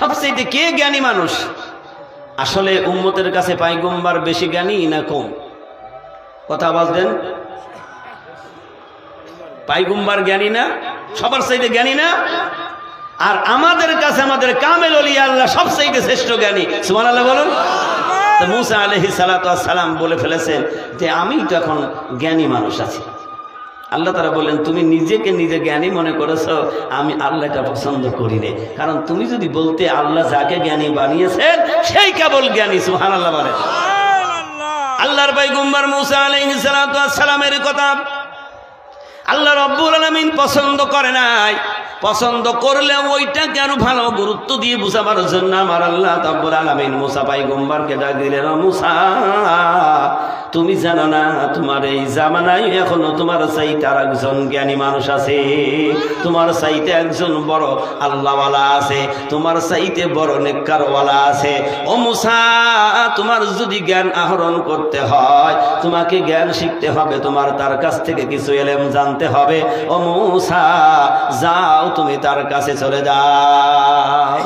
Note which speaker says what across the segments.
Speaker 1: সবচেয়ে কে জ্ঞানী মানুষ? আসলে উম্মতের কাছে পয়গম্বর বেশি জ্ঞানী না কম? কথা বলতেন। পয়গম্বর জ্ঞানী না? সবার চাইতে জ্ঞানী না? আর আমাদের কাছে আমাদের কামেল ওলিয়া আল্লাহ সবচেয়ে শ্রেষ্ঠ জ্ঞানী। সুবহানাল্লাহ বলুন। তো মুসা আলাইহিস সালাতু ওয়াস সালাম বলে ফেলেছেন যে আমি তো এখন জ্ঞানী মানুষ আছি। আল্লাহ তাআলা বললেন তুমি নিজেকে নিজে জ্ঞানী মনে করেছো, আমি আল্লাহ এটা পছন্দ করি না। কারণ তুমি যদি বলতে আল্লাহ যাকে জ্ঞানী বানিয়েছেন সেই কেবল জ্ঞানী। সুবহানাল্লাহ বলেন। আল্লাহর পয়গম্বর মুসা আলাইহিস সালাতু ওয়াস সালামের কথা আল্লাহ রাব্বুল আলামিন পছন্দ করে নাই। পছন্দ করলে ওইটাকে আরো ভালো গুরুত্ব দিয়ে বুঝাবার জন্য আমার আল্লাহ রাব্বুল আলামিন মুসা পয়গম্বরকে ডাক দিলেন, মুসা তুমি জানো না তোমার এই জামানায় এখনো তোমার চাইতে আর একজন জ্ঞানী মানুষ আছে, তোমার চাইতে একজন বড় আল্লাহওয়ালা আছে, তোমার চাইতে বড় নেককারওয়ালা আছে। ও মুসা তোমার যদি জ্ঞান আহরণ করতে হয়, তোমাকে জ্ঞান শিখতে হবে, তোমার তার কাছ থেকে কিছু ইলম জানতে হবে। ও মুসা যাও তুমি তার কাছে চলে যাও।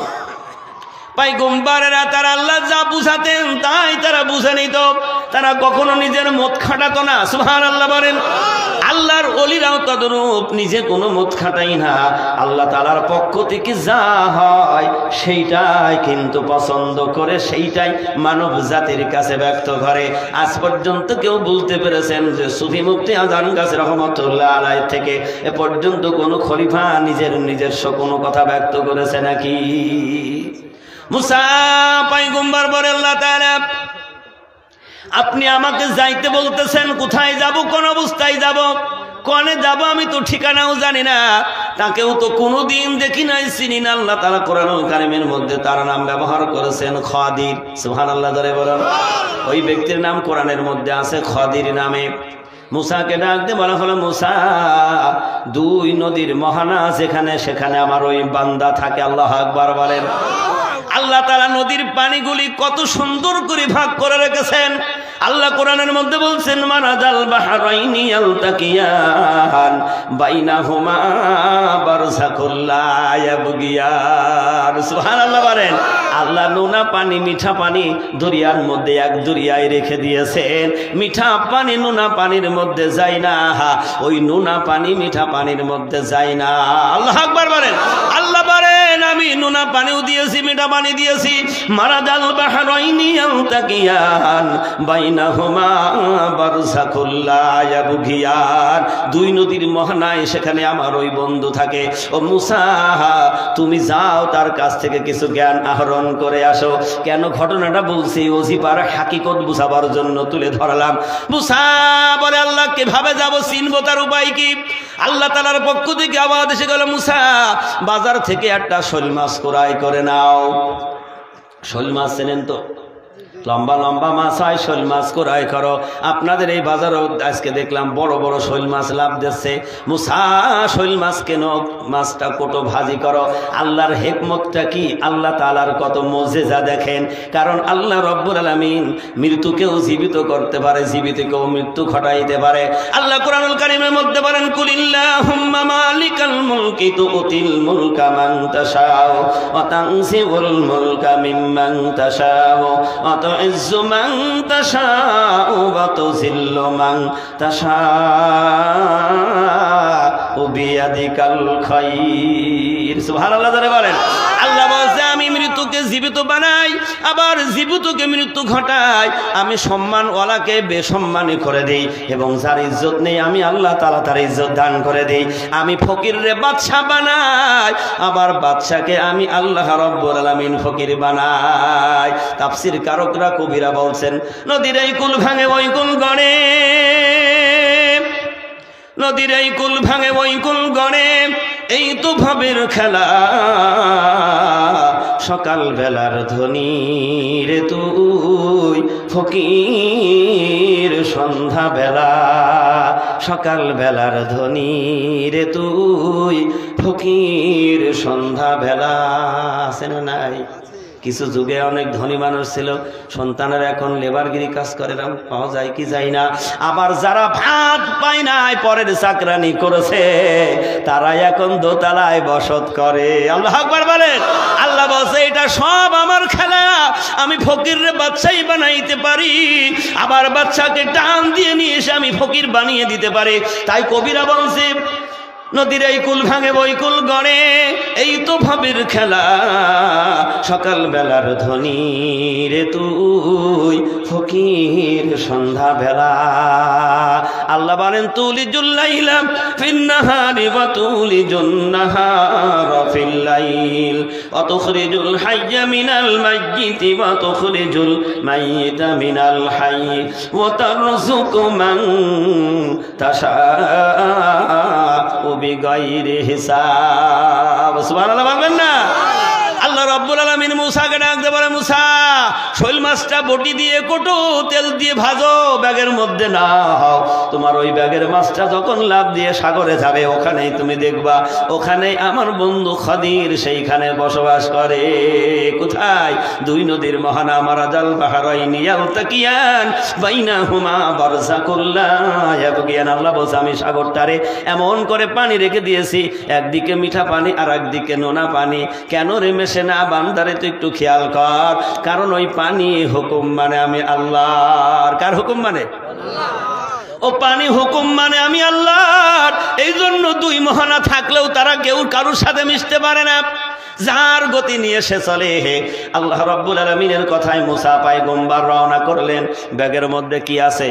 Speaker 1: পয়গম্বরেরা তারা আল্লাহ যা বুঝাতেন তাই তারা বুঝে নিত, তারা কখনো নিজের মত খাটাতো না। সুবহানাল্লাহ বলেন। আল্লাহর ওলিরাও তদরূপ নিজে কোনো মত খাটাই না, আল্লাহ তাআলার পক্ষ থেকে যা হয় সেইটাই কিন্তু পছন্দ করে, সেইটাই মানব জাতির কাছে ব্যক্ত করে। আজ পর্যন্ত কেউ বলতে পেরেছেন যে সুফি মুফতি আজম গাজী রহমাতুল্লাহ আলাইহি থেকে এ পর্যন্ত কোনো খলিফা নিজস্ব কোনো কথা ব্যক্ত করেছে নাকি? মুসা পয়গম্বর বলে আল্লাহ তাআলা আপনি আমাকে যাইতে বলতেছেন, কোথায় যাব, কোন অবস্থায় যাব, কোনে যাব আমি তো ঠিকানাও জানি না, তাকেও তো কোনোদিন দেখি নাই, চিনি না। আল্লাহ তাআলা কোরআনুল কারীমের মধ্যে তার নাম ব্যবহার করেছেন খাদির। সুবহানাল্লাহ ধরে বলেন। ওই ব্যক্তির নাম কোরআনের মধ্যে আছে খাদির নামে। মুসাকে ডাক দিয়ে বলা হলো, মুসা দুই নদীর মোহনা যেখানে সেখানে আমার ওই বান্দা থাকে। আল্লাহু আকবার বলেন। আল্লাহ তাআলা নদীর পানিগুলি কত সুন্দর করে ভাগ করে রেখেছেন। আল্লাহ কোরআনের মধ্যে বলছেন মানাজাল বাহরাইনি ইয়ালতাকিয়ান বাইনাহুমা বারযাকুল লা ইয়াবগিয়ান। সুবহানাল্লাহ বলেন। আল্লাহ নোনা পানি মিঠা পানি দরিয়ার মধ্যে এক দরিয়ায় রেখে দিয়েছেন। মিঠা পানি নোনা পানির মধ্যে যায় না, ওই নোনা পানি মিঠা পানির মধ্যে যায় না। আল্লাহু আকবার বলেন। আল্লাহ বলেন আমি নোনা পানিও দিয়েছি, মিঠা পানি দিয়েছি। মারাজাল বাহরাইনি ইয়ালতাকিয়ান বাইনাহুমা বারযাকুল লা ইয়াবগিয়ান। দুই নদীর মোহনায় সেখানে আমার ওই বন্ধু থাকে। ও মুসা তুমি যাও তার কাছ থেকে কিছু জ্ঞান আহরণ করে আসো। কেন ঘটনাটা বলছি ওজিপার হাকিকত বুঝাবার জন্য তুলে ধরলাম। মুসা বলে আল্লাহ কিভাবে যাব, চিনবো তার উপায় কি? আল্লাহ তাআলার পক্ষ থেকে আওয়াজ এসে গেল, মুসা বাজার থেকে একটা শোল মাছ ক্রয় করে নাও। শোল মাছ চেনেন তো? লম্বা লম্বা মাছ হয়, শোল মাছ ক্রয় করো। আপনাদের এই বাজারও আজকে দেখলাম বড় বড় শোল মাছ লাভ দিচ্ছে। মুসা শোল মাছ কেন, মাছটা কোটো ভাজি করো। আল্লাহর হিকমতটা কি, আল্লাহ তাআলার কত মুজিজা দেখেন। কারণ আল্লাহ রব্বুল আলামিন মৃত্যুকেও জীবিত করতে পারে, জীবিতকেও মৃত্যু ঘটাইতে পারে। আল্লাহ কোরআনুল কারীমের মধ্যে বলেন কুলিল্লাহুম্মা মালিকাল মুলকি তুতিল মুলকা মান তাশাউ ওয়া তানজিউল মুলকা মিম্মান তাশাউ ওয়া তুইজ্জু মান তাশাউ ওয়া তুযিল্লু মান তাশাউ বিয়াদিকাল খায়র। সুবহানাল্লাহ জোরে বলেন। আল্লাহ বলছে আমি মৃত্যুকে জীবিত বানাই, আবার জীবিতকে মৃত্যু ঘটাই। আমি সম্মানওয়ালাকে বেসম্মানী করে দেই, এবং যার ইজ্জত নেই আমি আল্লাহ তাআলা তার ইজ্জত দান করে দেই। আমি ফকিররে বাদশা বানাই, আবার বাদশাকে আমি আল্লাহ রাব্বুল আলামিন ফকির বানাই। তাফসীর কারকরা কবিরা বলছেন নদীর এই কুল ভাঙে ওই কুল গড়ে, নদীর এই কুল ভাঙে ওই কুল গড়ে, এই তো ভবের খেলা। সকাল বেলার ধনী রে তুই ফকির সন্ধ্যা বেলা, সকাল বেলার ধনী রে তুই ফকির সন্ধ্যা বেলা। আছে না নাই? কিছু যুগে অনেক ধনী মানুষ ছিল, সন্তানের এখন লেবারগিরি কাজ করে, পাওয়া যায় কি যায় না। আবার যারা ভাত পায় নাই, পরের চাকরানি করেছে, তারা এখন দোতলায় বসত করে। আল্লাহু আকবার বলেন। আল্লাহ বলছে এটা আমি ফকিররে বাদশাহী বানাইতে পারি, আবার বাদশাকে টান দিয়ে নিয়ে এসে আমি ফকির বানিয়ে দিতে পারি। তাই কবিরা বলছে নদীর এই কুল ভাঙে বই কুল গড়ে, এই তো ভাবের খেলা, সকাল বেলার ধনী রে তুই ফকির সন্ধ্যা বেলা। আল্লাহ বলেন তুলিজুল লাইলা ফিন নাহারি ওয়া তুলিজুন নাহারা ফিল লাইল ওয়া তুখরিজুল হাইয়্যা মিনাল মাইয়িতি ওয়া তুখরিজুল মাইয়িতা মিনাল হাইয়্যি ওয়া তারযুকু মান তাশাউ বিগাইরি হিসাব। সুবহানাল্লাহ বলবেন না? আল্লাহ রাব্বুল আলামিন মুসাকে ডাকতে বলে, মুসা শৈল মাছটা বটি দিয়ে কোটো তেল দিয়ে ভাজো, ব্যাগের মধ্যে নাও। তোমার ওই ব্যাগের মাছটা যখন লাফ দিয়ে সাগরে যাবে, ওখানেই তুমি দেখবা ওখানেই আমার বন্ধু খদির সেইখানে বসবাস করে। কোথায়? দুই নদীর মহানা মারাজাল বাহরাইনি ইয়ালতাকিয়ান বাইনাহুমা বারযাকুল লা ইয়াবগিয়ান। আল্লাহ বলছে আমি সাগরটারে এমন করে পানি রেখে দিয়েছি, একদিকে মিঠা পানি আর একদিকে নোনা পানি। কেন রে মেশে না? বান্দারে তো একটু খেয়াল কর, কারণ ওই পানি হুকুম মানে আমি আল্লাহর। কার হুকুম মানে? ও পানি হুকুম মানে আমি আল্লাহর। এই জন্য দুই মহানা থাকলেও তারা কেউ কারোর সাথে মিশতে পারে না, যার গতি নিয়ে সে চলে। আল্লাহ রাব্বুল আলামিনের কথায় মুসা পয়গম্বর রওনা করলেন। ব্যাগের মধ্যে কি আছে?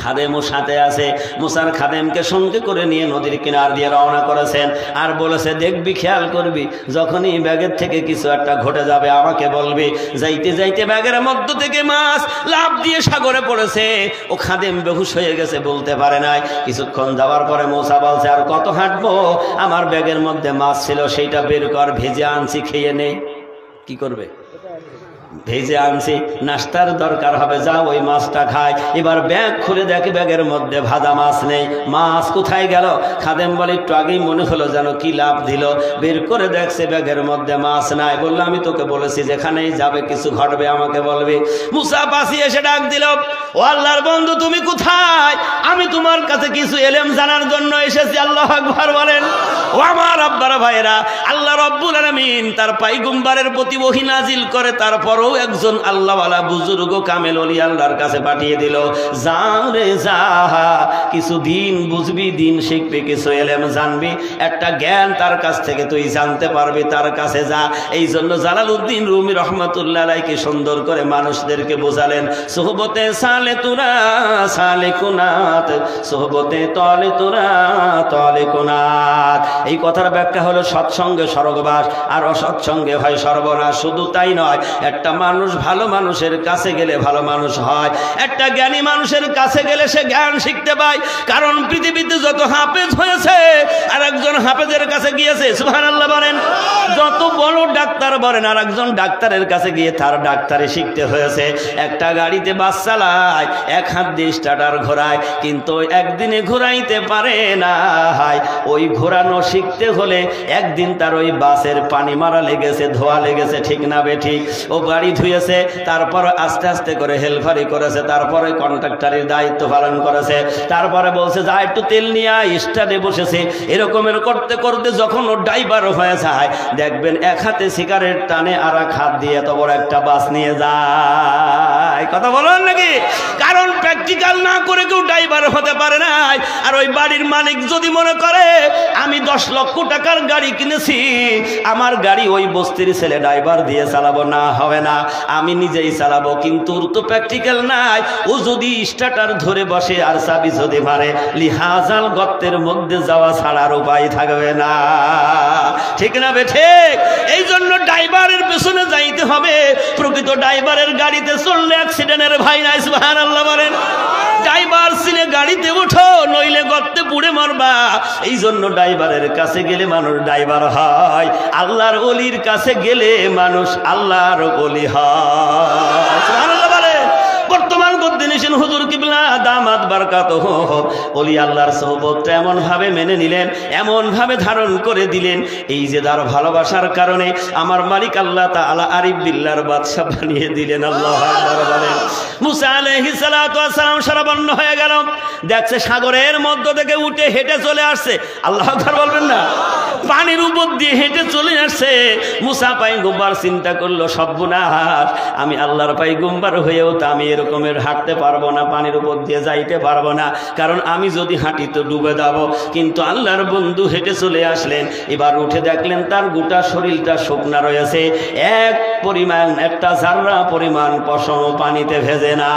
Speaker 1: খাদেমও সাথে আছে। মুসার খাদেমকে সঙ্গে করে নিয়ে নদীর কিনার দিয়ে রওনা করেছেন, আর বলেছে দেখবি, খেয়াল করবি, যখনই ব্যাগের থেকে কিছু একটা ঘটে যাবে আমাকে বলবি। যাইতে যাইতে ব্যাগের মধ্য থেকে মাছ লাফ দিয়ে সাগরে পড়েছে। ও খাদেম বেহুশ হয়ে গেছে, বলতে পারে নাই। কিছুক্ষণ যাওয়ার পরে মুসা বলছে আর কত হাঁটবো, আমার ব্যাগের মধ্যে মাছ ছিল, সেইটা বের কর, ভেজে আনছি, খেয়ে নে। কি করবে? ভেজে আনছি, নাস্তার দরকার হবে, যা ওই মাছটা খায়। এবার ব্যাগ খুলে দেখে ব্যাগের মধ্যে ভাজা মাছ নেই। মাছ কোথায় গেল? খাদেম বলে একটু আগেই মনে হলো যেন কি লাভ দিল, বের করে দেখছে ব্যাগের মধ্যে মাছ নাই। বললো আমি তোকে বলেছি যেখানেই যাবে কিছু ঘটবে আমাকে বলবি। মুসা পাশে এসে ডাক দিল, ও আল্লাহর বন্ধু তুমি কোথায়? আমি তোমার কাছে কিছু এলেম জানার জন্য এসেছি। আল্লাহু আকবার বলেন। ও আমার আব্বারা ভাইরা, আল্লাহ রাব্বুল আলামিন তার পয়গম্বরের প্রতি ওহী নাজিল করে, তারপরও একজন আল্লাহওয়ালা বুজুর্গ কামেল ওলি আল্লাহর কাছে পাঠিয়ে দিল। যা রে যা, কিছু দিন বুঝবি, দিন শিখবি, কিছু এলেম জানবি, একটা জ্ঞান তার কাছ থেকে তুই জানতে পারবি, তার কাছে যা। এই জন্য জালালউদ্দিন রুমি রহমাতুল্লাহ আলাইহি সুন্দর করে মানুষদেরকে বোঝালেন, সোহবতে সালে তুরা সালে কুনাত, সোহবতে তলে তুরা তলে কুনাত। এই কথার ব্যাখ্যা হলো সৎসঙ্গে স্বর্গবাস, আর অসৎসঙ্গে হয় সর্বনাশ। শুধু তাই নয়, একটা মানুষ ভালো মানুষের কাছে গেলে ভালো মানুষ হয়, একটা জ্ঞানী মানুষের কাছে গেলে সে জ্ঞান শিখতে পায়। কারণ পৃথিবীতে যত হাফেজ হয়েছে আর একজন হাফেজের কাছে গিয়েছে, সুবহানাল্লাহ বলেন। যত বড় ডাক্তার বলেন, আর একজন ডাক্তারের কাছে গিয়ে তার ডাক্তারি শিখতে হয়েছে। একটা গাড়িতে বাস চালায়, এক হাত দিয়ে স্টার্টার ঘোরায়, কিন্তু একদিনে ঘোরাইতে পারে না। ওই ঘোরানো শিখতে হলে একদিন তার ওই বাসের পানি মারা লেগেছে, ধোয়া লেগেছে, ঠিক না বে ঠিক? ও গাড়ি ধুয়েছে, তারপর আস্তে আস্তে করে হেলফারি করেছে, তারপরে কন্ট্রাক্টরের দায়িত্ব পালন করেছে, তারপরে বলছে যা একটু তেল নিয়ে আয়, স্টার্টে বসেছে। এরকমের করতে করতে যখন ও ড্রাইভার হয়ে যায়, দেখবেন এক হাতে সিগারেট টানে আর এক হাত দিয়ে এত বড় একটা বাস নিয়ে যায়। কথা বলেন নাকি? কারণ প্র্যাকটিক্যাল না করে কেউ ড্রাইভার হতে পারে না। আর ওই বাড়ির মালিক যদি মনে করে আমি 10 লক্ষ টাকার গাড়ি কিনেছি, আমার গাড়ি ওই বস্তির ছেলে ড্রাইভার দিয়ে চালাবো, না হবে না, আমি নিজেই চালাবো। কিন্তু তো প্র্যাকটিক্যাল নাই। ও যদি স্টার্টার ধরে বসে আর চাবি যদি মারে, লিহাজাল গর্তের মধ্যে যাওয়া ছাড়ার উপায় থাকবে না, ঠিক না বে ঠিক? এই জন্য ড্রাইভারের পেছনে যাইতে হবে। প্রকৃত ড্রাইভারের গাড়িতে চললে অ্যাক্সিডেন্টের ভয় নাই, সুবহানাল্লাহ বলেন। ড্রাইভার সিনে গাড়িতে উঠো, নইলে গর্তে পুড়ে মরবা। এই জন্য ড্রাইভারের কাছে গেলে মানুষ ড্রাইভার হয়, আল্লাহর ওলির কাছে গেলে মানুষ আল্লাহর ওলি হয়, সুবহানাল্লাহ বলে। বর্তমান গদ্দিনেশন হুজুর কিবলা দামাত বারাকাতুহু ওলি আল্লাহর সোহবতটা এমন ভাবে মেনে নিলেন, এমন ভাবে ধারণ করে দিলেন, এই যে তার ভালোবাসার কারণে আমার মালিক আল্লাহ তাআলা আরিফ বিল্লাহর বাদশা বানিয়ে দিলেন। আল্লাহু আকবার বলেন। মুসা আলাইহিস সালাতু ওয়াস সালাম শরবন্ন হয়ে গেল, দেখছে সাগরের মধ্য থেকে উঠে হেঁটে চলে আসছে। আল্লাহু আকবার বলবেন না? পানির উপর দিয়ে হেঁটে চলে আসছে। মুসা পয়গম্বর চিন্তা করলো, সর্বনাশ, আমি আল্লাহর পয়গম্বর হয়েও তো আমি এরকমের হাঁটতে পারবো না, পানির উপর দিয়ে যাইতে পারবো না, কারণ আমি যদি হাঁটি তো ডুবে যাব। কিন্তু আল্লাহর বন্ধু হেঁটে চলে আসলেন। এবার উঠে দেখলেন তার গোটা শরীরটা শুকনা রয়েছে, এক পরিমাণ একটা জাররা পরিমাণ পশম পানিতে ভেজে না।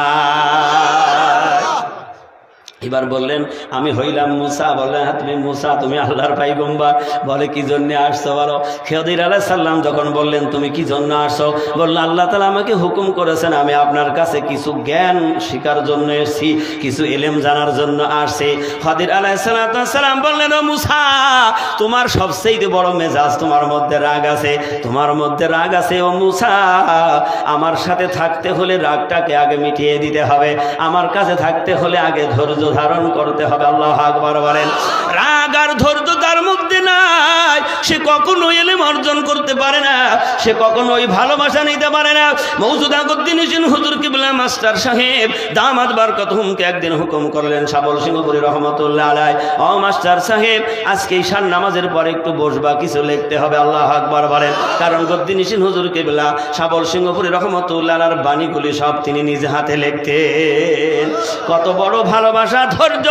Speaker 1: এবার বললেন, আমি হইলাম মুসা। বললেন, হ্যাঁ তুমি মুসা, তুমি আল্লাহর পয়গম্বর। বলে, কি জন্য আসছো বলো। খিদর আলাইহিস সালাম যখন বললেন, তুমি কি জন্য আসছো? বললেন, আল্লাহ তাআলা আমাকে হুকুম করেছেন, আমি আপনার কাছে কিছু জ্ঞান শেখার জন্য এসেছি, কিছু ইলম জানার জন্য আসছি। খিদর আলাইহিস সালাম বললেন, ও মুসা, তোমার সবচেয়ে বড় মেজাজ, তোমার মধ্যে রাগ আছে, তোমার মধ্যে রাগ আছে। ও মুসা, আমার সাথে থাকতে হলে রাগটাকে আগে মিটিয়ে দিতে হবে, আমার কাছে থাকতে হলে আগে ধৈর্য ধারণ করতে হবে। আল্লাহু আকবার বলেন। রাগ আর ধৈর্য তার মধ্যে নাই, সে কখনো ইলম অর্জন করতে পারে না, সে কখনো ওই ভালোবাসা নিতে পারে না। মওজুদ আকুদ্দিন হোসেন হুজুর কিবলা মাস্টার সাহেব দামাত বারকাতুহুমকে একদিন হুকুম করলেন, শাবল সিংহপুরী রহমাতুল্লাহ আলাইহি, ও মাস্টার সাহেব, আজকে ঈশার নামাজের পরে একটু বসবা, কিছু লিখতে হবে। আল্লাহু আকবার বলেন। কারণ গদ্দিন হোসেন হুজুর কিবলা শাবল সিংহপুরী রহমাতুল্লাহ আলাইহির বাণীগুলি সব তিনি নিজে হাতে লিখতেন। কত বড় ভালোবাসা, ধৈর্য,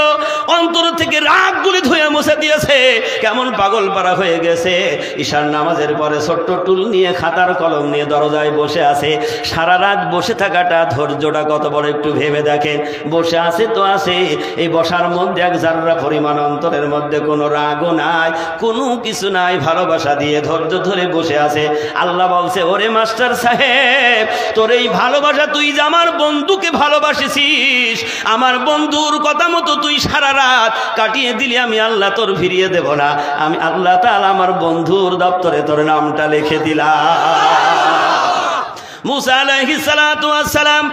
Speaker 1: অন্তর থেকে রাগগুলি ধুয়ে মুছে দিয়েছে। কেমন পাগল পারা হয়ে গেছে। ঈশার নামাজের পরে ছোট্ট টুল নিয়ে খাতার কলম নিয়ে দরজায় বসে আছে। সারা রাত বসে থাকাটা, ধৈর্যটা কত বড় একটু ভেবে দেখেন। বসে আছে তো আছে, এই বসার মধ্যে এক জাররা পরিমাণ অন্তরের মধ্যে কোনো রাগও নাই, কোনো কিছু নাই, ভালোবাসা দিয়ে ধৈর্য ধরে বসে আছে। আল্লাহ বলছে, ওরে মাস্টার সাহেব, তোর এই ভালোবাসা, তুই যে আমার বন্ধুকে ভালোবাসিস, আমার বন্ধুর কথা মতো তুই সারা রাত কাটিয়ে দিলি, আমি আল্লাহ তোর ফিরিয়ে দেব না। আমি আল্লাহ তাআলা আমার বন্ধুর দপ্তরে তোর নামটা লিখে দিলাম। মুসা আলাইহিস সালাতু ওয়াস সালাম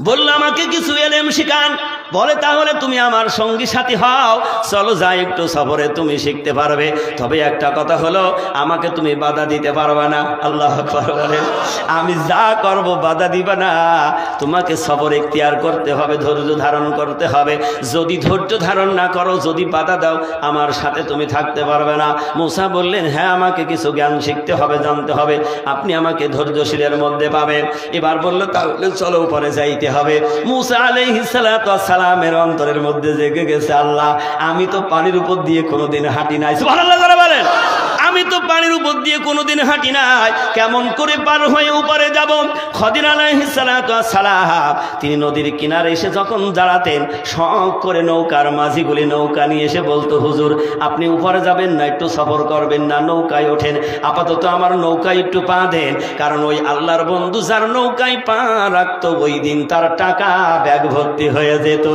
Speaker 1: বলল, আমাকে কিছু ইলম শিখান। বলে, তাহলে তুমি আমার সঙ্গী সাথী হও, চলো যাই একটু সফরে, তুমি শিখতে পারবে। তবে একটা কথা হলো, আমাকে তুমি বাধা দিতে পারবে না। আল্লাহু আকবার বলেন। আমি যা করব বাধা দিবা না, তোমাকে সবর ইখতিয়ার করতে হবে, ধৈর্য ধারণ করতে হবে। যদি ধৈর্য ধারণ না করো, যদি বাধা দাও, আমার সাথে তুমি থাকতে পারবে না। মুসা বললেন, হ্যাঁ, আমাকে কিছু জ্ঞান শিখতে হবে, জানতে হবে, আপনি আমাকে ধৈর্যশীলের মধ্যে পাবেন। এবার বলল, তাহলে চলো উপরে যাইতে হবে। মুসা আলাইহিস সালাতু ওয়াস সালামের অন্তরের মধ্যে জেগে গেছে, আল্লাহ, আমি তো পানির উপর দিয়ে কোনোদিন হাঁটি নাই। সুবহানাল্লাহ বলেন। আমি তো পানির উপর দিয়ে কোনোদিন হাঁটি নাই, কেমন করে পার হয়ে উপরে যাব? খিদর আলাইহিস সালাতু ওয়াস সালাম তিনি নদীর কিনারে এসে যখন দাঁড়াতেন, শখ করে নৌকার মাঝিগুলি নৌকা নিয়ে এসে বলতো, হুজুর, আপনি উপরে যাবেন না, একটু সফর করবেন না, নৌকায় ওঠেন, আপাতত আমার নৌকায় একটু পা দেন। কারণ ওই আল্লাহর বন্ধু যার নৌকায় পা রাখতো, ওই দিন তার টাকা ব্যাগ ভর্তি হয়ে যেত।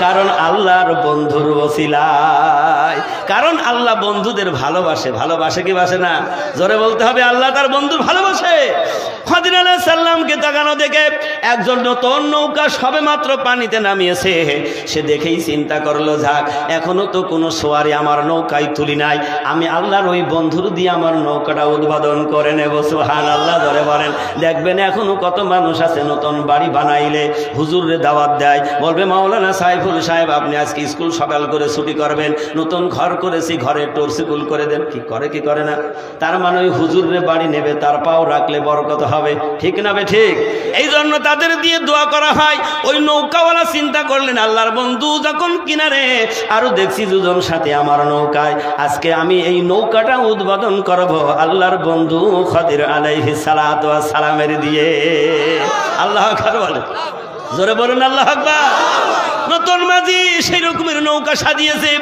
Speaker 1: কারণ আল্লাহর বন্ধুর ওসিলায়। কারণ আল্লাহ বন্ধুদের ভালোবাসে। ভালোবাসে কি বাসে না? জোরে বলতে হবে, আল্লাহ তার বন্ধু ভালোবাসে। খিদর আলাইহিস সালামকে তাকানো দেখে একজন নতুন নৌকা সবে মাত্র পানিতে নামিয়েছে, সে দেখেই চিন্তা করলো, যাক, এখনো তো কোনো সোয়ারি আমার নৌকায় তুলি নাই, আমি আল্লাহর ওই বন্ধুর দিয়ে আমার নৌকাটা উদ্বোধন করে নেব। সুবহানাল্লাহ ধরে বলেন। দেখবেন এখনো কত মানুষ আছে নতুন বাড়ি বানাইলে হুজুরে দাওয়াত দেয়, বলবে, মাওলানা সাইফুল সাহেব, আপনি আজকে স্কুল সকাল করে ছুটি করবেন, নতুন ঘর করেছি, ঘরে টর্সিকুল করে দেন। কি করে কি করে না? তার মানে ওই হুজুরে বাড়ি নেবে, তার পাও রাখলে বরকত হবে। ঠিক না বে ঠিক? এই জন্য তাদের দিয়ে দোয়া করা হয়। ওই নৌকাওয়ালা চিন্তা করলেন, আল্লাহর বন্ধু যখন কিনারে, আরো দেখছি দুজন সাথে আমার নৌকায়, আজকে আমি এই নৌকাটা উদ্বোধন করব আল্লাহর বন্ধু খিদর আলাইহিস সালাতু ওয়াস সালামের দিয়ে। আল্লাহু আকবার বলেন। জোরে বলুন আল্লাহু আকবার। নতুন মাঝি সেই রকমের নৌকা সাজিয়েছে।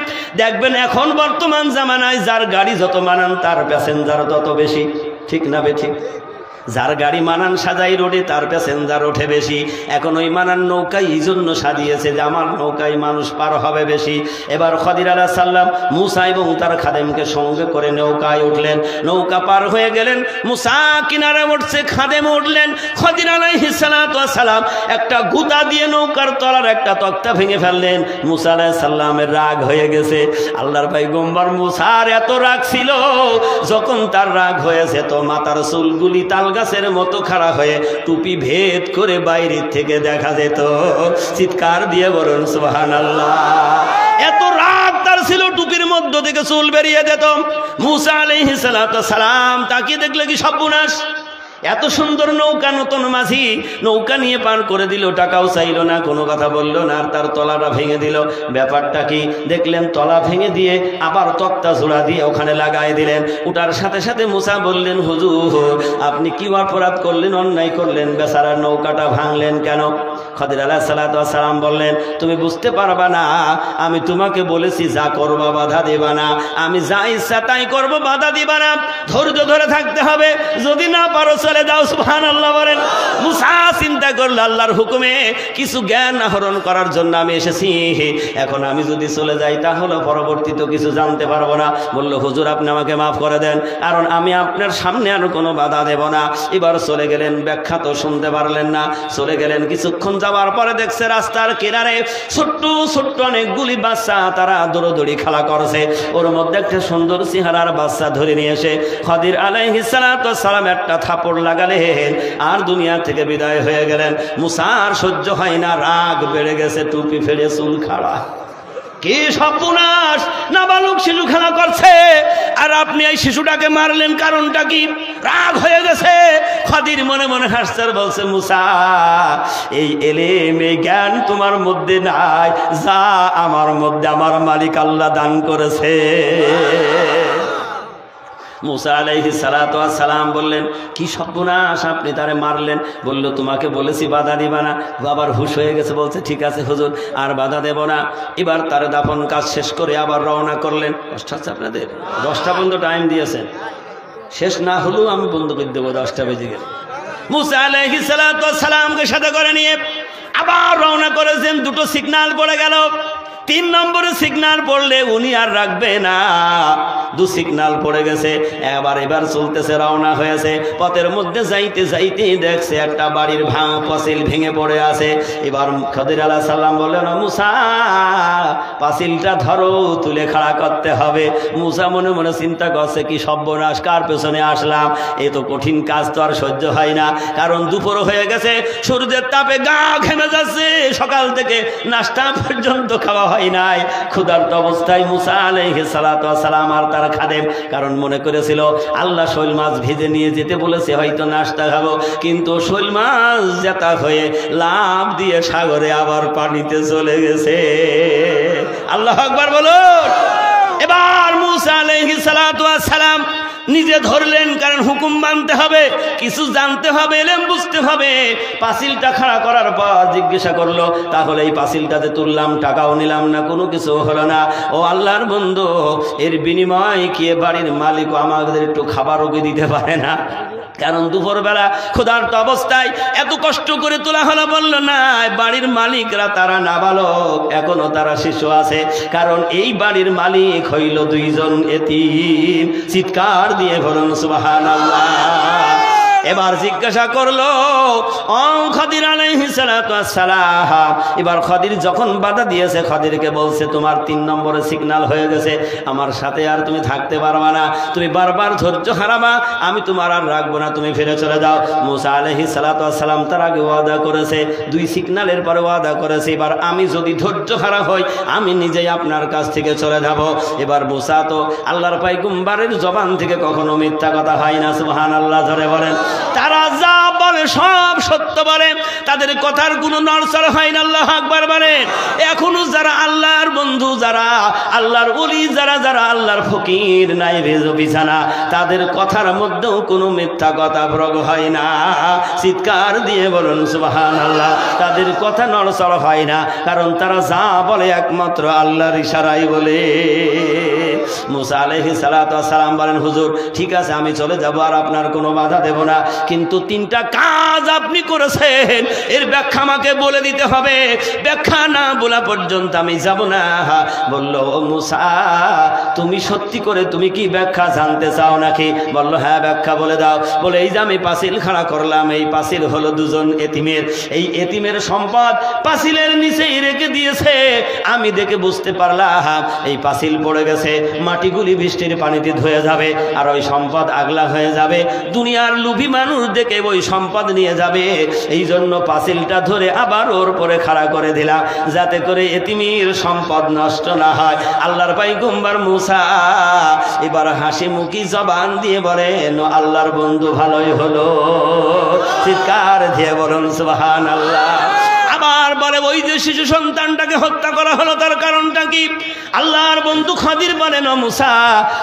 Speaker 1: দেখবেন এখন বর্তমান জামানায় যার গাড়ি যত মানান, তার প্যাসেঞ্জার তত বেশি। ঠিক না বে ঠিক? যার গাড়ি মানান সাজাই রোডে, তার প্যাসেঞ্জার ওঠে বেশি। এখন ওই মানান নৌকায় এই জন্য সাজিয়েছে যে আমার নৌকায় মানুষ পার হবে বেশি। এবার খিদর আলাইহিস সালাম মুসা এবং তার খাদেমকে সঙ্গে করে নৌকায় উঠলেন। নৌকা পার হয়ে গেলেন, মুসা কিনারে উঠছে, খাদেম উঠলেন। খিদর আলাইহিস সালাতু ওয়াস সালাম একটা গুতা দিয়ে নৌকার তলার একটা তক্তা ভেঙে ফেললেন। মুসা আলাইহিস সালামের রাগ হয়ে গেছে। আল্লাহর পয়গম্বর মুসার এত রাগ ছিল, যখন তার রাগ হয়েছে তো মাথার চুলগুলি তাল গাছের মতো খাড়া হয়ে টুপি ভেদ করে বাইরে থেকে দেখা যেত। চিৎকার দিয়ে বলুন সুবহানাল্লাহ। এত রাগ তার ছিল, টুপির মধ্য থেকে চুল বেরিয়ে যেত। মুসা আলাইহিস সালাম তাকিয়ে দেখলে কি সর্বনাশ, এত সুন্দর নৌকা, নতুন মাঝি নৌকা নিয়ে পার করে দিল, টাকাও চাইল না, কোনো কথা বলল না, আর তার তলাটা ভেঙে দিল। ব্যাপারটা কি দেখলেন? তলা ভেঙে দিয়ে আবার তক্তা জোড়া দিয়ে ওখানে লাগাই দিলেন। ওটার সাথে সাথে মুসা বললেন, হুজুর আপনি কি অপরাধ করলেন, অন্যায় করলেন, বেচারার নৌকাটা ভাঙলেন কেন? খদির আলাইহিস সালাম বললেন, তুমি বুঝতে পারবা না, আমি তোমাকে বলেছি যা করবা বাধা দিবা না, আমি যা ইচ্ছা তাই করবো, বাধা দিবা না, ধৈর্য ধরে থাকতে হবে, যদি না পারো চলে যাও। সুবহানাল্লাহ বলেন। মুসা চিন্তা করলো, আল্লাহর হুকুমে কিছু জ্ঞান আহরণ করার জন্য আমি এসেছি, এখন আমি যদি চলে যাই তাহলে পরবর্তীতে কিছু জানতে পারবো না। বলল, হুজুর আপনি আমাকে মাফ করে দেন, কারণ আমি আপনার সামনে আর কোনো বাধা দেব না। এবার চলে গেলেন, ব্যাখ্যা তো শুনতে পারলেন না। চলে গেলেন, কিছুক্ষণ যাওয়ার পরে দেখছে রাস্তার কিনারে ছোট্ট ছোট্ট অনেকগুলি বাচ্চা, তারা দৌড়দৌড়ি খেলা করছে। ওর মধ্যে একটা সুন্দর চেহারার বাচ্চা ধরে নিয়ে এসে খদির আলাইহিস সালাম একটা থাপড় লাগালেন, আর দুনিয়া থেকে বিদায় হয়ে গেলেন। মুসার সহ্য হয় না, রাগ বেড়ে গেছে, টুপি ফেলে চুল খাড়া। কি সর্বনাশ, নাবালক শিশু খেলা করছে আর আপনি এই শিশুটাকে মারলেন, কারণটা কি? রাগ হয়ে গেছে। খদির মনে মনে হাসছে, বলছে, মুসা এই এলেম এই জ্ঞান তোমার মধ্যে নাই, যা আমার মধ্যে আমার মালিক আল্লাহ দান করেছে। মুসা আলাইহিস সালাম বললেন, কি সর্বনাশ, আপনি তারে মারলেন? বলল, তোমাকে বলেছি বাধা দিবা না। আবার হুশ হয়ে গেছে, বলছে, ঠিক আছে হুজুর, আর বাধা দেব না। এবার তার দাফন কাজ শেষ করে আবার রওনা করলেন। কষ্ট হচ্ছে আপনাদের? 10টা পর্যন্ত টাইম দিয়েছেন, শেষ না হলেও আমি বন্ধ করে দেবো, 10টা বেজে গেলে। মুসা আলাইহিস সালামকে সাথে করে নিয়ে আবার রওনা করেছেন। দুটো সিগন্যাল পড়ে গেল। 3 নম্বরে সিগন্যাল পড়লে উনি আর রাখবে না, 2 সিগন্যাল পড়ে গেছে। এবার চলতেছে, রওনা হয়েছে। পথের মধ্যে যাইতে যাইতে দেখছে একটা বাড়ির পাঁচিল ভেঙে পড়ে আছে। এবার খদির আলাইহিস সালাম বললেন, মুসা পাঁচিলটা ধরো, তুলে খাড়া করতে হবে। মুসা মনে মনে চিন্তা করছে, কি সর্বনাশ, কার পেছনে আসলাম, এ তো কঠিন কাজ, তো আর সহ্য হয় না, কারণ দুপুর হয়ে গেছে, সূর্যের তাপে গা ঘেমে যাচ্ছে, সকাল থেকে নাস্তা পর্যন্ত খাওয়া হয় নাই। ক্ষুধার্ত অবস্থায় মুসা আলাইহিস সালাম আর তার খাদেম, কারণ মনে করেছিল আল্লাহ শৈল মাছ ভেজে নিয়ে যেতে বলেছে, হয়তো নাস্তা খাবো, কিন্তু শৈল মাছ জেতা হয়ে লাফ দিয়ে সাগরে আবার পানিতে চলে গেছে। আল্লাহু আকবার বলুন। এবার মুসা আলাইহিস সালাম নিজে ধরলেন, কারণ হুকুম মানতে হবে, কিছু জানতে হবে, এলেম বুঝতে হবে। পাঁচিলটা খাড়া করার পর জিজ্ঞাসা করলো, তাহলে এই পাঁচিলটাতে তুললাম, টাকাও নিলাম না, কোনো কিছু হলো না, ও আল্লাহর বন্ধু, এর বিনিময় কি বাড়ির মালিকও আমাদের একটু খাবারও দিতে পারে না? কারণ দুপুরবেলা ক্ষুধার্ত অবস্থায় এত কষ্ট করে তোলা হলো। বলল, না, বাড়ির মালিকরা তারা নাবালক, এখনো তারা শিশু আছে, কারণ এই বাড়ির মালিক হইল 2 জন এতিম। চিৎকার দিয়ে বলুন সুবহানাল্লাহ। এবার জিজ্ঞাসা করলো খদির আলাইহিস সালাম। এবার খদির যখন বাধা দিয়েছে, খদিরকে বলছে, তোমার 3 নম্বরে সিগন্যাল হয়ে গেছে, আমার সাথে আর তুমি থাকতে পারবা না, তুমি বারবার ধৈর্য হারাবা, আমি তোমার আর রাখবো না, তুমি ফিরে চলে যাও। মুসা আলাইহিস সালাম তার আগে ওয়াদা করেছে, 2 সিগন্যালের পরে ওয়াদা করেছে, এবার আমি যদি ধৈর্য হারা হই, আমি নিজেই আপনার কাছ থেকে চলে যাব। এবার মুসা তো আল্লাহর পয়গম্বরের জবান থেকে কখনো মিথ্যা কথা হয় না, সুবহানাল্লাহ জোরে বলেন। তারা যা বলে সব সত্য বলে, তাদের কথার কোনো নড়চড় হয় না। আল্লাহু আকবার বলেন। এখনো যারা আল্লাহর বন্ধু, যারা আল্লাহর ওলি, যারা আল্লাহর ফকির নাই ভেজো বিছানা, তাদের কথার মধ্যেও কোনো মিথ্যা কথা প্রয়োগ হয় না। চিৎকার দিয়ে বলুন সুবহানাল্লাহ। তাদের কথা নড়চড় হয় না, কারণ তারা যা বলে একমাত্র আল্লাহর ইশারায় বলে। মুসা আলাইহিস সালাম বলেন, হুজুর ঠিক আছে, আমি চলে যাব, আর আপনার কোনো বাধা দেব না, কিন্তু 3টা কাজ আপনি করেছেন, এর ব্যাখ্যা আমাকে বলে দিতে হবে, ব্যাখ্যা না বলা পর্যন্ত আমি যাব না। বলল, ও মুসা, তুমি সত্যি করে তুমি কি ব্যাখ্যা জানতে চাও নাকি? বলল, হ্যাঁ, ব্যাখ্যা বলে দাও। বলে, এই যে আমি পাঁচিল খাড়া করলাম, এই পাঁচিল হলো 2 জন এতিমের, এই এতিমের সম্পদ পাঁচিলের নিচেই রেখে দিয়েছে, আমি দেখে বুঝতে পারলাম এই পাঁচিল পড়ে গেছে, মাটিগুলি বৃষ্টির পানিতে ধুয়ে যাবে, আর ওই সম্পদ আগলা হয়ে যাবে। দুনিয়ার লোভী মানুষ মানুষ দেখে ওই সম্পদ নিয়ে যাবে, এই জন্য পাঁচিলটা ধরে আবার ওর পরে খাড়া করে দিলাম, যাতে করে এতিমের সম্পদ নষ্ট না হয়। আল্লাহর পয়গম্বর মুসা এবার হাসি মুখী জবান দিয়ে বলেন, আল্লাহর বন্ধু ভালোই হলো। চিৎকার দিয়ে বলুন সুবহানাল্লাহ। আবার বলে, ওই যে শিশু সন্তানটাকে হত্যা করা হলো তার কারণটা কি? আল্লাহর বন্ধু খাদির বলেন, ও মুসা,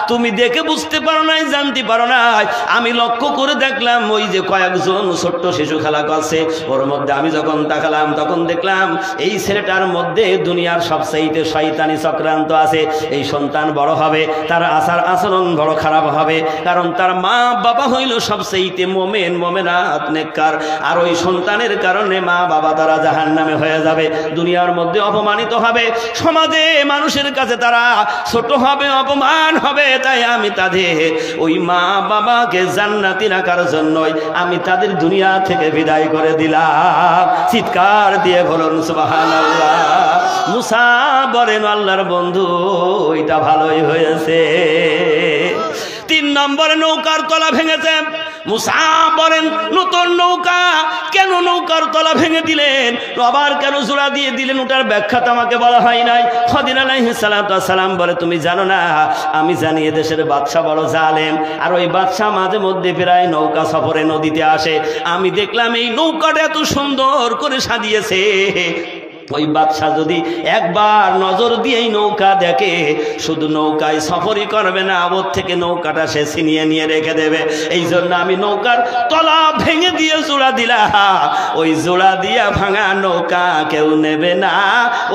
Speaker 1: তুমি দেখে বুঝতে পারো নাই, জানতে পারো নাই, আমি লক্ষ্য করে দেখলাম ওই যে কয়েকজন ছোট্ট শিশু খেলা করছে, ওর মধ্যে আমি যখন তাকালাম তখন দেখলাম এই ছেলেটার মধ্যে দুনিয়ার সবচাইতে শয়তানি চক্রান্ত আছে। এই সন্তান বড় হবে, তার আচার আচরণ বড় খারাপ হবে, কারণ তার মা বাবা হইল সবচাইতে মোমেন, মোমেনাত, নেককার। আর ওই সন্তানের কারণে মা বাবা তারা জাহান্নামে হয়ে যাবে, দুনিয়ার মধ্যে অপমানিত হবে, সমাজে মানুষের কাছে তারা ছোট হবে, অপমান হবে। তাই আমি তাদের ওই মা বাবাকে জান্নাতি রাখার জন্যই আমি তাদের দুনিয়া থেকে বিদায় করে দিলাম। চিৎকার দিয়ে বলুন সুবহানাল্লাহ। মুসা বলেন, আল্লাহর বন্ধু এটা ভালোই হয়েছে। 3 নম্বরে নৌকার তলা ভেঙেছে। মুসা বলেন, নতুন নৌকা, কেন নৌকার তলা ভেঙে দিলেন, আবার কেন জোড়া দিয়ে দিলেন, ওটার ব্যাখ্যা তো আমাকে বলা হয় নাই। খাদির আলাইহিস সালাতু ওয়াস সালাম বলে, তুমি জানো না, আমি জানি এদেশের বাদশা বড় জালেম, আর ওই বাদশা মাঝে মধ্যে প্রায় নৌকা সফরে নদীতে আসে। আমি দেখলাম এই নৌকাটা এত সুন্দর করে সাজিয়েছে, ওই বাদশা যদি একবার নজর দিয়েই নৌকা দেখে, শুধু নৌকায় সফরই করবে না, ওর থেকে নৌকাটা সে ছিনিয়ে নিয়ে রেখে দেবে। এই জন্য আমি নৌকার তলা ভেঙে দিয়ে জোড়া দিলাম। ওই জোড়া দিয়া ভাঙা নৌকা কেউ নেবে না,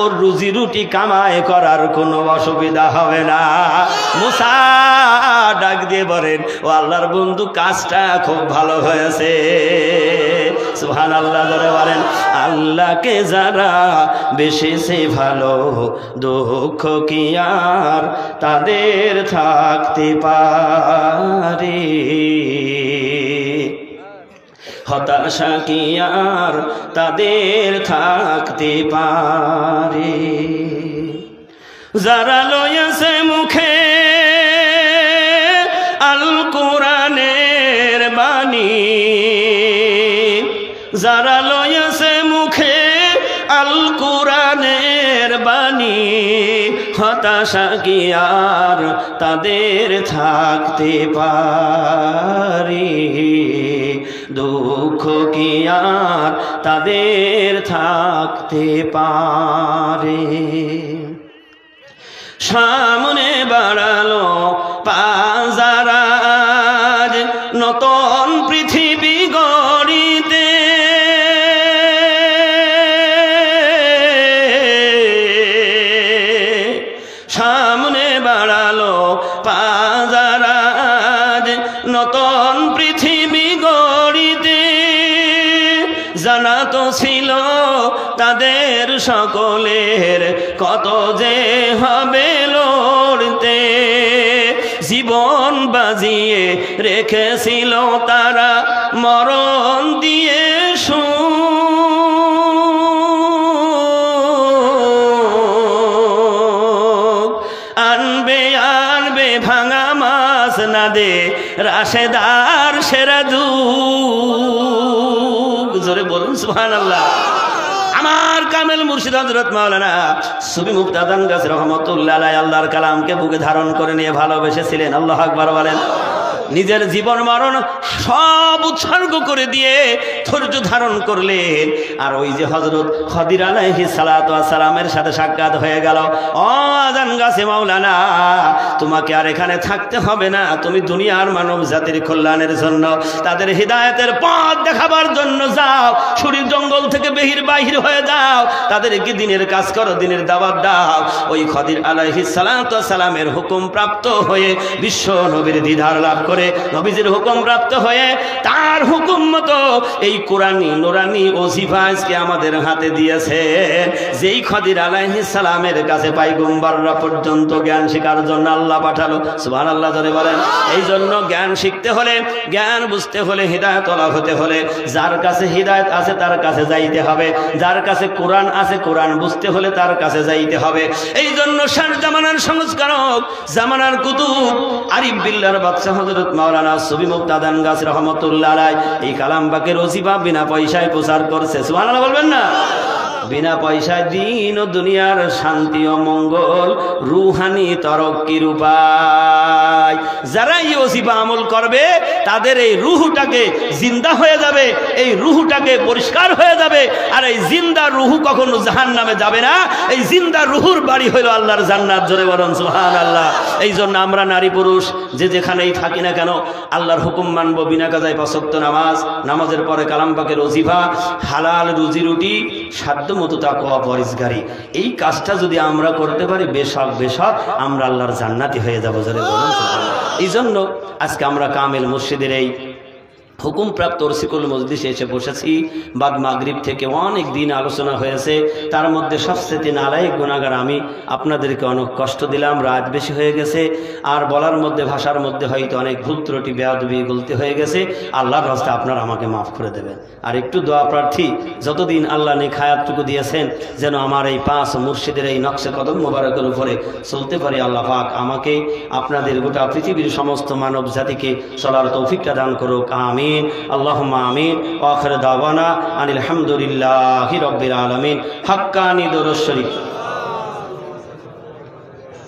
Speaker 1: ওর রুজি রুটি কামাই করার কোনো অসুবিধা হবে না। মুসা ডাক দিয়ে বলেন, ও আল্লাহর বন্ধু, কাজটা খুব ভালো হয়েছে। সুবহানাল্লাহ ধরে বলেন, আল্লাহকে যারা বেশিছে ভালো, দুঃখ কি আর তাদের থাকতে পারে, হতাশা কি আর তাদের থাকতে পারে। যারা লয়েছে মুখে আল কোরআনের বাণী, যারা লয়েছে মুখে আল কোরআনের বাণী, হতাশা কি আর তাদের থাকতে পারে, দুঃখ কি আর তাদের থাকতে পারে। সামনে বাড়ালো পাজারাজ, নতুন পৃথিবী গড়িতে, সামনে বাড়ালো পাজারাজ, নতুন পৃথিবী গড়িতে। জানা তো ছিল তাদের সকলের কত যে হবে লড়তে, জীবন বাজিয়ে রেখেছিল তারা মরণ দিয়ে আনবে আনবে ভাঙা মাছ না দে রাশেদার সেরা যুগ। জোরে বলুন সুবহানাল্লাহ। আমার কামেল মুর্শিদ হযরত মাওলানা সুফি মুফতি আদম গাছী রহমাতুল্লাহ আলাইহি আল্লাহর কালামকে বুকে ধারণ করে নিয়ে ভালোবেসেছিলেন। আল্লাহু আকবার বলেন। নিজের জীবন মরণ সব উৎসর্গ করে দিয়ে ধৈর্য ধারণ করলেন। আর ওই যে হযরত খাদির আলাইহিস সালাতু ওয়াস সালামের সাথে সাক্ষাৎ হয়ে গেল। ও আদম গাছী মাওলানা, তোমাকে আর এখানে থাকতে হবে না, তুমি দুনিয়ার মানব জাতির কল্যাণের জন্য, তাদের হিদায়াতের পথ দেখাবার জন্য যাও, শরীর জঙ্গল থেকে বাহির হয়ে যাও, তাদেরকে দিনের কাজ করো, দিনের দাওয়াত দাও। ওই খাদির আলাইহিস সালাতু ওয়াস সালামের হুকুম প্রাপ্ত হয়ে বিশ্ব নবীর দিদার লাভ করে, নবীজির হুকুম প্রাপ্ত হয়ে তার হুকুম মতো এই কোরআনী নুরানি ওজিফা আজকে আমাদের হাতে দিয়েছে। যেই খাদির আলাইহিস সালামের কাছে পয়গম্বররা পর্যন্ত জ্ঞান শেখার জন্য আল্লাহ পাঠালো। সুবহানাল্লাহ জোরে বলেন। এই জন্য জ্ঞান শিখতে হলে, জ্ঞান বুঝতে হলে, হিদায়াত লাভ হতে হলে যার কাছে হিদায়াত আছে তার কাছে যাইতে হবে, যার কাছে কোরআন আছে কোরআন বুঝতে হলে তার কাছে যাইতে হবে। এই জন্য শেষ জামানার সংস্কারক, জামানার কুতুব, আরিফ বিল্লাহর বাদশা হযরত মাওলানা সুফি মুফতি আদম গাছী রহমাতুল্লাহ রহমতুল্লাহ আলাইহি এই কালাম পাকের ওজিফা বিনা পয়সায় প্রচার করছে, সুবহানাল্লাহ বলবেন না? বিনা পয়সায় দিন ও দুনিয়ার শান্তি ও মঙ্গল, রুহানি তরক্কির উপায়। যারা এই ওজিফা আমল করবে তাদের এই রুহটাকে জিন্দা হয়ে যাবে, এই রুহটাকে পরিষ্কার হয়ে যাবে। আর এই জিন্দা রুহু কখনো জাহান্নামে যাবে না, এই জিন্দা রুহুর বাড়ি হইল আল্লাহর জান্নাত। জোরে বলুন সুবহানাল্লাহ। এই জন্য আমরা নারী পুরুষ যে যেখানেই থাকি না কেন আল্লাহর হুকুম মানব, বিনা কাজায় 5 ওয়াক্ত নামাজ, নামাজের পরে কালাম পাকের ওজিফা, হালাল রুজি রুটি, সাধ্য মতো তাকওয়া পরহেজগারি, এই কাজটা যদি আমরা করতে পারি বেশক আমরা আল্লাহর জান্নাতি হয়ে যাব। জোরে বলুন সুবহানাল্লাহ। এই জন্য আজকে আমরা কামেল মুর্শিদের এই হুকুমপ্রাপ্ত রসিকুল মজলিসে এসে বসেছি। বাদ মাগরিব থেকে অনেক দিন আলোচনা হয়েছে, তার মধ্যে সবচেয়ে নালায়েক গুনাহগার আমি। আপনাদেরকে অনেক কষ্ট দিলাম, রাত বেশি হয়ে গেছে, আর বলার মধ্যে ভাষার মধ্যে হয়তো অনেক ভুল ত্রুটি বেয়াদবি গলতি হয়ে গেছে। আল্লাহর রাস্তা আপনারা আমাকে মাফ করে দেবেন। আর একটু দোয়া প্রার্থী, যতদিন আল্লাহ নেক হায়াতটুকু দিয়েছেন যেন আমার এই 5 মুর্শিদের এই নকশে কদম মোবারকের উপরে চলতে পারি। আল্লাহ পাক আমাকে, আপনাদের গোটা পৃথিবীর সমস্ত মানব জাতিকে চলার তৌফিকটা দান করুক, আমিন। আল্লাহুম্মা আমিন। ওয়া আখিরু দাওয়ানা আনিল হামদুলিল্লাহি রাব্বিল আলামিন। হাক্কানি দরুদ শরীফ।